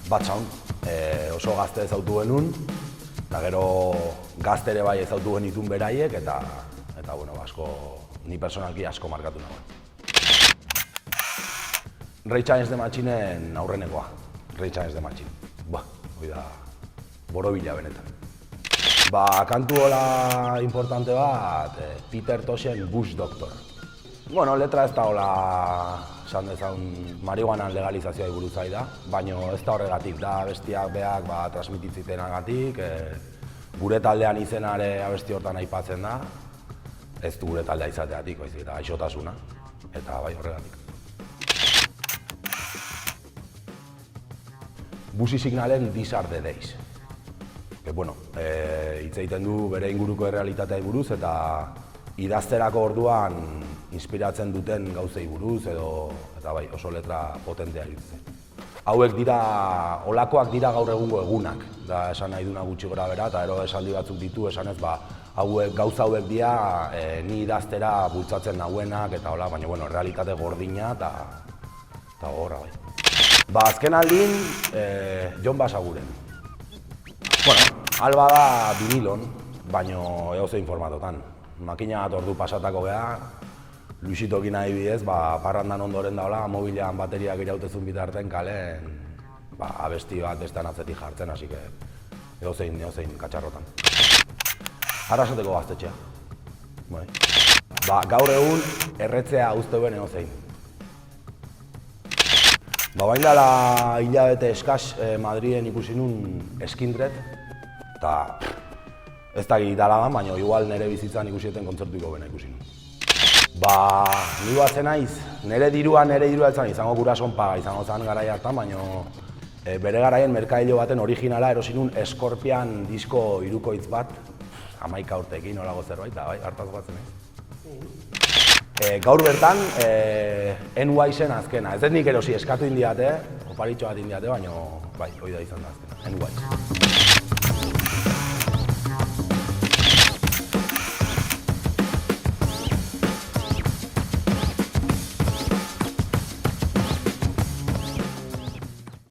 Bad Sound, oso gazte ezautu genuen, eta gero gazte ere bai ezautu genitun beraiek, eta bueno, asko, ni personalki asko markatu nagoen. Rage Against the Machinen aurrenekoa, Rage Against the Machine. Hoi da, borobila benetan. Kantu hola importante bat, Peter Toshen Bush Doctor. Bueno, letra ez da hola, esan dezagun, marihuanan legalizazioa buruz ari da, baina ez da horregatik, da abestiak beak transmititzitenagatik, gure taldean izenare abesti hortan aipatzen da, ez du gure taldea izateatik, baizik eta gaixotasuna, eta bai horregatik. Busi Signalen These Are The Days. Bueno, hitz egiten du bere inguruko errealitateai buruz eta idazterako orduan inspiratzen duten gauzei buruz eta bai, oso letra potentea iruditzen. Hauek dira, olakoak dira gaur egungo egunak, da esan nahi duna gutxi gora bera, eta ero esaldi batzuk ditu esanez, gauza hauek dira ni idaztera bultzatzen nauenak eta hola, baina bueno, realitate gordina eta gogorra bai. Azken aldin, Jon Basaguren. Bueno, alba da vinilon, baina edozein formatotan. Makina bat ordu pasatako geha, Luisitokin adibidez, parrandan ondoren daula, mobilean bateriak irautezun bitarten kalen abesti bat bestean atzetik jartzen, hasi que edozein katxarrotan. Arrasateko gaztetxea. Gaur egun erretzea usteuen edozein. Bain dela hilabete eskaz Madriden ikusi nun Skindred, eta ez da gitala da, baina igual nire bizitzan ikusieten kontzertuiko bena ikusi nun. Ni batzen naiz, nire dirua etzan izango gurason paga izango zen garai hartan, baina bere garaien merkailo baten originala erosi nun Scorpion disko hirukoitz bat, 11 urteekin olago zerbait, eta bai, hartaz batzen naiz. Gaur bertan, NY-zen azkena. Ez nik erosi eskatu indiate, oparitxo bat indiate, baina bai, hori da izan da azkena, NY.